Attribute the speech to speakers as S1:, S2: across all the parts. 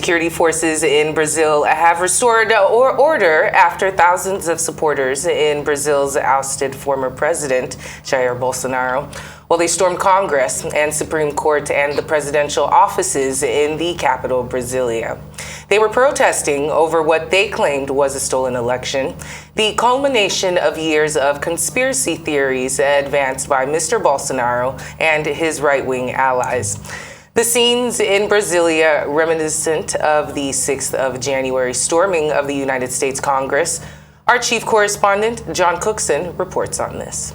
S1: security forces in Brazil have restored order after thousands of supporters in Brazil's ousted former president, Jair Bolsonaro, they stormed Congress and Supreme Court and the presidential offices in the capital, Brasilia. They were protesting over what they claimed was a stolen election, the culmination of years of conspiracy theories advanced by Mr. Bolsonaro and his right-wing allies. The scenes in Brasilia reminiscent of the 6th of January storming of the United States Congress. Our chief correspondent, John Cookson, reports on this.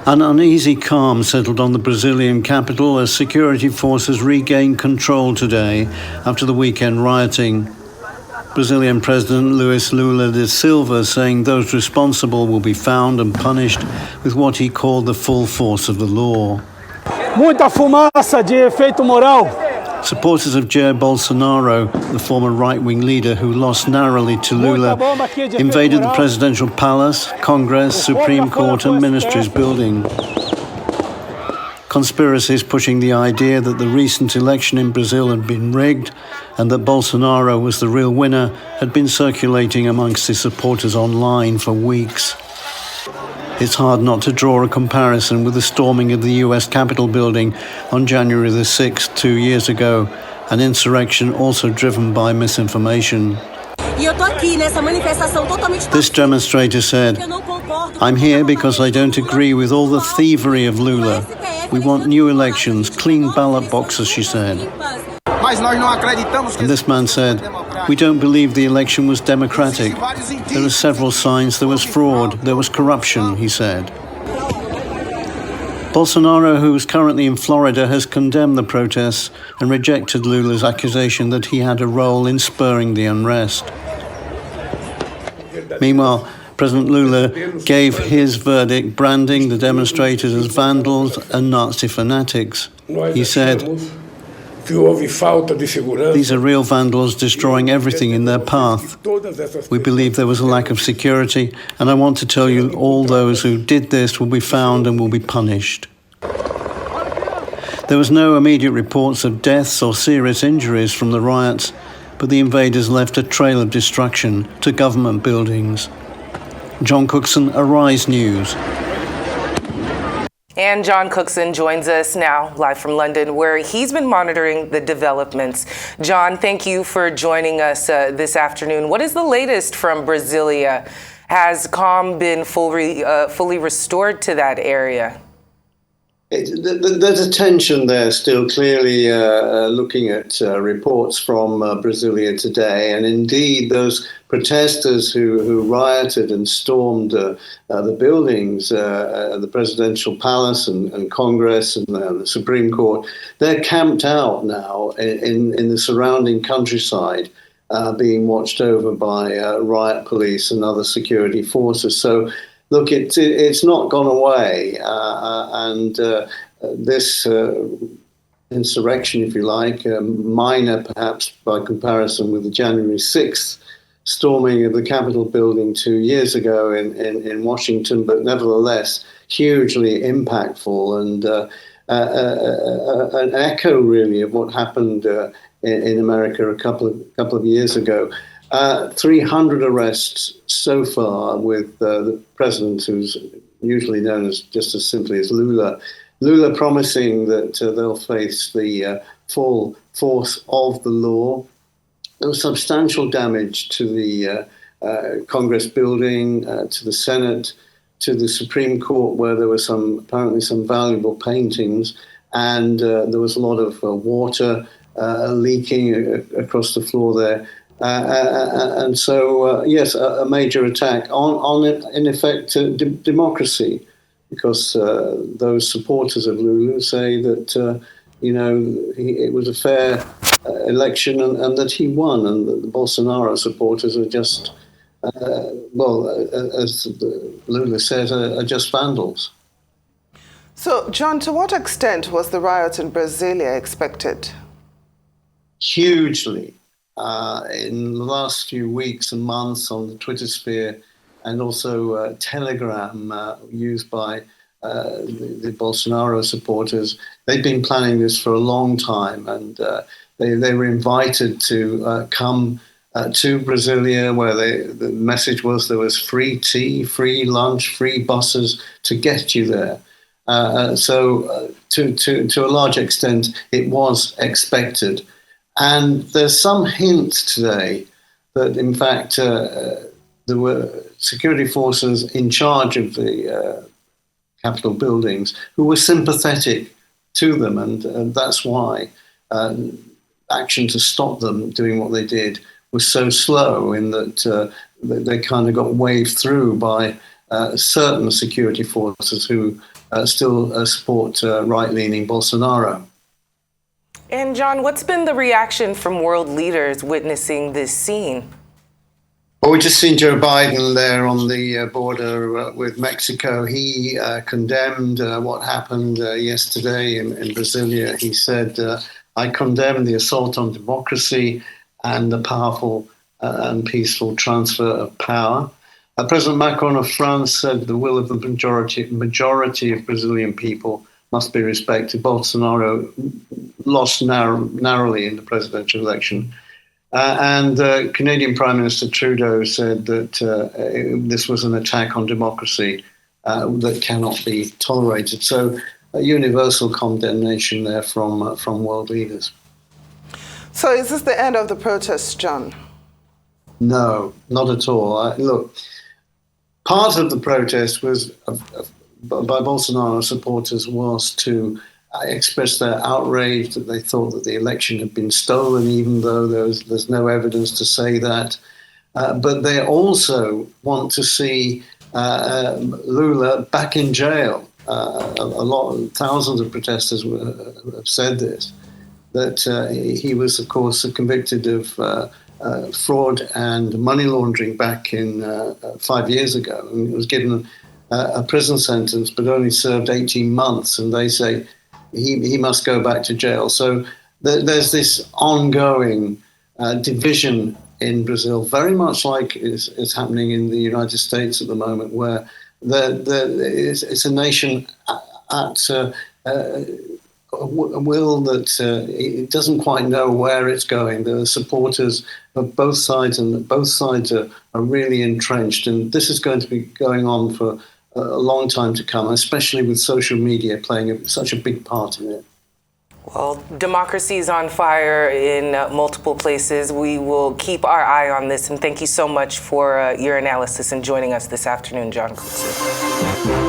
S2: An uneasy calm settled on the Brazilian capital as security forces regained control today after the weekend rioting. Brazilian President Lula da Silva saying those responsible will be found and punished with what he called the full force of the law.
S3: Muita fumaça de efeito moral.
S2: Supporters of Jair Bolsonaro, the former right-wing leader who lost narrowly to Lula, invaded the presidential palace, Congress, Supreme Court and ministries building. Conspiracies pushing the idea that the recent election in Brazil had been rigged and that Bolsonaro was the real winner had been circulating amongst his supporters online for weeks. It's hard not to draw a comparison with the storming of the US Capitol building on January the 6th 2 years ago, an insurrection also driven by misinformation. This demonstrator said, "I'm here because I don't agree with all the thievery of Lula. We want new elections, clean ballot boxes," she said. And this man said, "We don't believe the election was democratic. There are several signs there was fraud, there was corruption," he said. Bolsonaro, who is currently in Florida, has condemned the protests and rejected Lula's accusation that he had a role in spurring the unrest. Meanwhile, President Lula gave his verdict, branding the demonstrators as vandals and Nazi fanatics. He said, "These are real vandals destroying everything in their path. We believe there was a lack of security, and I want to tell you all those who did this will be found and will be punished." There was no immediate reports of deaths or serious injuries from the riots, but the invaders left a trail of destruction to government buildings. John Cookson, Arise News.
S1: And John Cookson joins us now live from London, where he's been monitoring the developments. John, thank you for joining us this afternoon. What is the latest from Brasilia? Has calm been fully restored to that area?
S2: There's a tension there still, clearly looking at reports from Brasilia today. And indeed, those protesters who rioted and stormed the buildings, the presidential palace and Congress and the Supreme Court, they're camped out now in the surrounding countryside, being watched over by riot police and other security forces. So, look, it's not gone away, and this insurrection, if you like, minor perhaps by comparison with the January 6th storming of the Capitol building 2 years ago in Washington, but nevertheless hugely impactful and an echo really of what happened in America a couple of years ago. 300 arrests so far, with the president, who's usually known as just as simply as Lula promising that they'll face the full force of the law. There was substantial damage to the Congress building, to the Senate, to the Supreme Court, where there were apparently some valuable paintings, and there was a lot of water leaking across the floor there. And so, yes, a major attack on in effect, democracy, because those supporters of Lula say that, it was a fair election and that he won, and that the Bolsonaro supporters are just, as Lula says, are just vandals.
S4: So, John, to what extent was the riot in Brasilia expected?
S2: Hugely. In the last few weeks and months on the Twitter sphere, and also Telegram used by the Bolsonaro supporters, they've been planning this for a long time, and they were invited to come to Brasilia, where the message was there was free tea, free lunch, free buses to get you there. So to a large extent, it was expected. And there's some hint today that, in fact, there were security forces in charge of the Capitol buildings who were sympathetic to them, and that's why action to stop them doing what they did was so slow, in that they kind of got waved through by certain security forces who still support right-leaning Bolsonaro.
S1: And John, what's been the reaction from world leaders witnessing this scene?
S2: Well, we just seen Joe Biden there on the border with Mexico. He condemned what happened yesterday in Brasilia. He said, I condemn the assault on democracy and the powerful and peaceful transfer of power. President Macron of France said the will of the majority of Brazilian people must be respected. Bolsonaro lost narrowly in the presidential election. And Canadian Prime Minister Trudeau said that this was an attack on democracy that cannot be tolerated. So a universal condemnation there from world leaders.
S4: So is this the end of the protests, John?
S2: No, not at all. Look, part of the protest was by Bolsonaro supporters was to express their outrage that they thought that the election had been stolen, even though there's no evidence to say that. But they also want to see Lula back in jail. Thousands of protesters have said this, that he was, of course, convicted of fraud and money laundering back in 5 years ago, and was given a prison sentence, but only served 18 months. And they say he must go back to jail. So there's this ongoing division in Brazil, very much like is happening in the United States at the moment, where it's a nation at a will that it doesn't quite know where it's going. There are supporters of both sides, and both sides are really entrenched. And this is going to be going on for a long time to come, especially with social media playing such a big part in it.
S1: Well, democracy is on fire in multiple places. We will keep our eye on this, and thank you so much for your analysis and joining us this afternoon, John Cookson.